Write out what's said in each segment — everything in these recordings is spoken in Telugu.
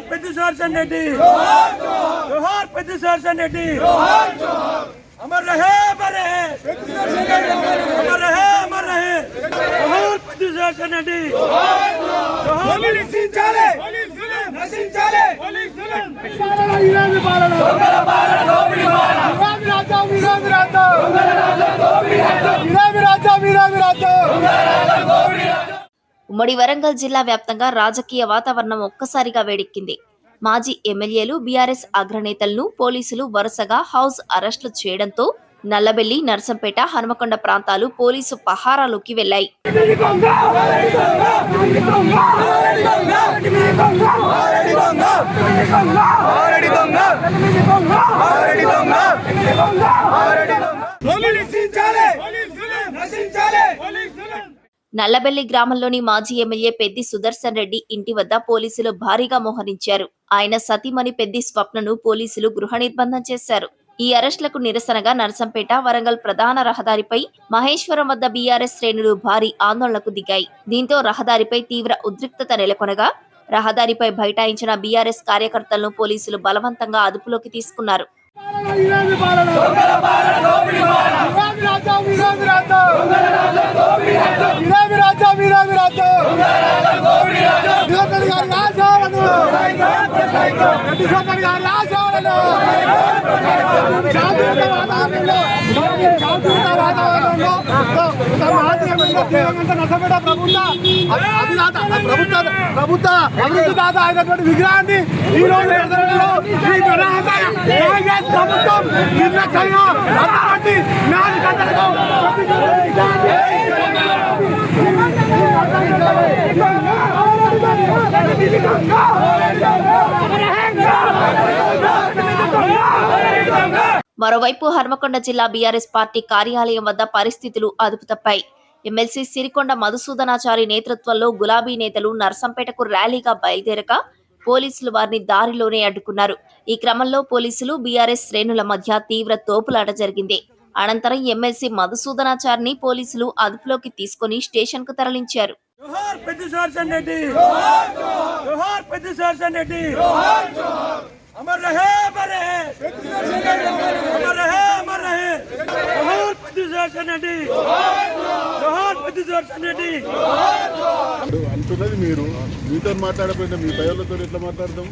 पेद्दी रेड्डी जोहार पेद्दी रेड्डी अमर रहे अमर रहे जोहार पेद्दी रेड्डी ఉమ్మడి వరంగల్ జిల్లా వ్యాప్తంగా రాజకీయ వాతావరణం ఒక్కసారిగా వేడెక్కింది. మాజీ ఎమ్మెల్యేలు బీఆర్ఎస్ అగ్రనేతలను పోలీసులు వరుసగా హౌస్ అరెస్టులు చేయడంతో నల్లబెల్లి, నర్సంపేట, హనుమకొండ ప్రాంతాలు పోలీసు పహారాలోకి వెళ్లాయి. నల్లబెల్లి గ్రామంలోని మాజీ ఎమ్మెల్యే పెద్ది సుదర్శన్ రెడ్డి ఇంటి వద్ద పోలీసులు భారీగా మోహరించారు. ఆయన సతీమణి పెద్ది స్వప్నను పోలీసులు గృహ నిర్బంధం చేశారు. ఈ అరెస్టులకు నిరసనగా నర్సంపేట, వరంగల్ ప్రధాన రహదారిపై మహేశ్వరం వద్ద బీఆర్ఎస్ శ్రేణులు భారీ ఆందోళనకు దిగాయి. దీంతో రహదారిపై తీవ్ర ఉద్రిక్తత నెలకొనగా రహదారిపై బైఠాయించిన బీఆర్ఎస్ కార్యకర్తలను పోలీసులు బలవంతంగా అదుపులోకి తీసుకున్నారు. ప్రభుత్వ అభివృద్ధి దాత అయినటువంటి విగ్రహాన్ని ఈ రోజు ప్రభుత్వం నిర్లక్ష్యంగా మరోవైపు హనుమకొండ జిల్లా బీఆర్ఎస్ పార్టీ కార్యాలయం వద్ద పరిస్థితులు అదుపు తప్పాయి. ఎమ్మెల్సీ సిరికొండ మధుసూదనాచారి నేతృత్వంలో గులాబీ నేతలు నర్సంపేటకు ర్యాలీగా బయలుదేరక పోలీసులు వారిని దారిలోనే అడ్డుకున్నారు. ఈ క్రమంలో పోలీసులు బీఆర్ఎస్ శ్రేణుల మధ్య తీవ్ర తోపులాట జరిగింది. అనంతరం ఎమ్మెల్సీ మధుసూదనాచారిని పోలీసులు అదుపులోకి తీసుకుని స్టేషన్ కు తరలించారు. अमर रहे अमर रहे जोहार पेद्दी रेड्डी जोहार पेद्दी रेड्डी అంటున్నది మీరు మీతో మాట్లాడకపోయినా మీ దయలతో ఎట్లా మాట్లాడదాం?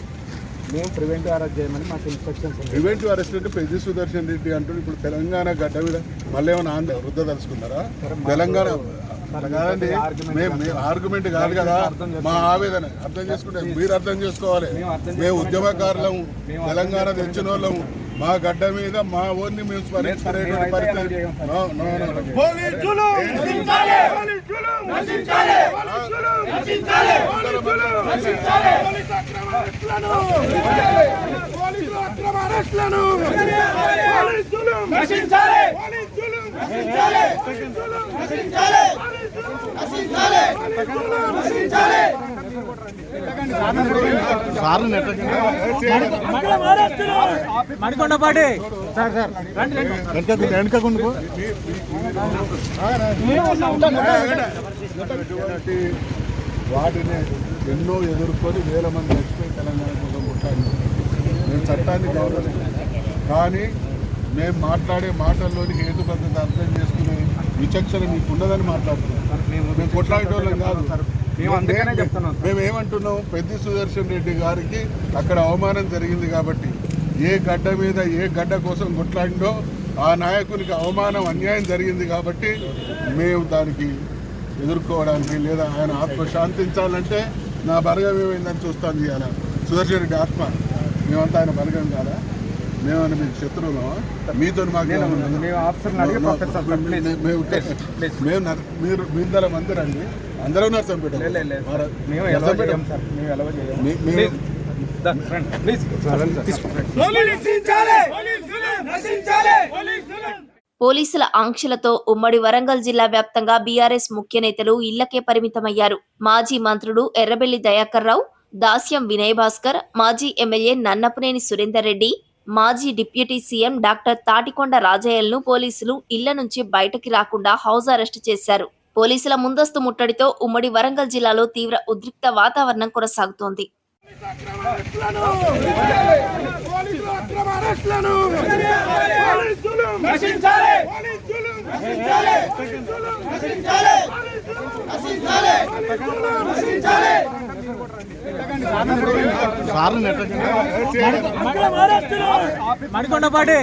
మేము ప్రివెంటివ్ అరెస్ట్ చేయమని మాకు ఇన్స్ట్రక్షన్స్ ఉన్నాయి. ప్రివెంటివ్ అరెస్ట్ అంటే పెద్ది సుదర్శన్ రెడ్డి అంటూ ఇప్పుడు తెలంగాణ గడ్డ మీద మళ్ళీ ఏమైనా ఆంధ్ర వృద్ధ తలుచుకున్నారా? తెలంగాణ కాదండి, మేము ఆర్గ్యుమెంట్ కాదు కదా, మా ఆవేదన అర్థం చేసుకుంటే మీరు అర్థం చేసుకోవాలి. మేము ఉద్యమకారులము, తెలంగాణ తెచ్చిన వాళ్ళము, మా గడ్డ మీద మా ఊరిని మేము స్మరించుకునేటువంటి పరిస్థితి. మణికొండపాటి వాటిని ఎన్నో ఎదుర్కొని వేల మంది చచ్చిపోయి తెలంగాణ కోసం కొట్టాలి. మేము చట్టాన్ని గౌరవిస్తాం, కానీ మేము మాట్లాడే మాటల్లోని హేతుబద్ధత అర్థం చేసుకునే విచక్షణ మీకు ఉండదని మాట్లాడుతున్నాం. మేము కొట్లాడేటోళ్ళం కాదు. మేము ఏమంటున్నాం, పెద్ది సుదర్శన్ రెడ్డి గారికి అక్కడ అవమానం జరిగింది కాబట్టి ఏ గడ్డ మీద ఏ గడ్డ కోసం కొట్లాడిండో ఆ నాయకునికి అవమానం, అన్యాయం జరిగింది కాబట్టి మేము దానికి ఎదుర్కోవడానికి, లేదా ఆయన ఆత్మ శాంతించాలంటే నా బలగం ఏమైందని చూస్తాను చేయాలి. సుదర్శన్ రెడ్డి ఆత్మ, మేమంతా ఆయన బలగం కాదా? మేమన్నా మీకు శత్రువులు? మీతో మాకు మీరు మీదల మంది రండి, అందరూ నర్సంపేట. పోలీసుల ఆంక్షలతో ఉమ్మడి వరంగల్ జిల్లా వ్యాప్తంగా బీఆర్ఎస్ ముఖ్య నేతలు ఇళ్లకే పరిమితమయ్యారు. మాజీ మంత్రులు ఎర్రబెల్లి దయాకర్ రావు, దాస్యం వినయ్ భాస్కర్, మాజీ ఎమ్మెల్యే నన్నపనేని సురేందర్ రెడ్డి, మాజీ డిప్యూటీ సీఎం డాక్టర్ తాటికొండ రాజయ్యలను పోలీసులు ఇళ్ల నుంచి బయటకి రాకుండా హౌస్ అరెస్ట్ చేశారు. పోలీసుల ముందస్తు ముట్టడితో ఉమ్మడి వరంగల్ జిల్లాలో తీవ్ర ఉద్రిక్త వాతావరణం కొనసాగుతోంది. పోలీసుల అక్రమ అరెస్టులను పోలీసులు నశించాలి. పోలీసులు నశించాలి. పోలీసులు నశించాలి. నశించాలి. నశించాలి. మడికొండపాటి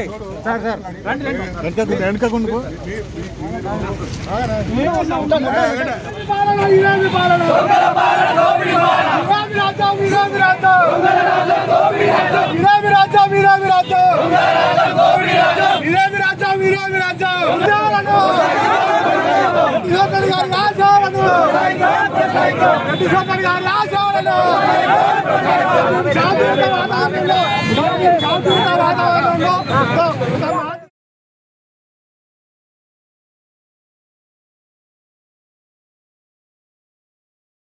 శాంతియుత వాతావరణంలో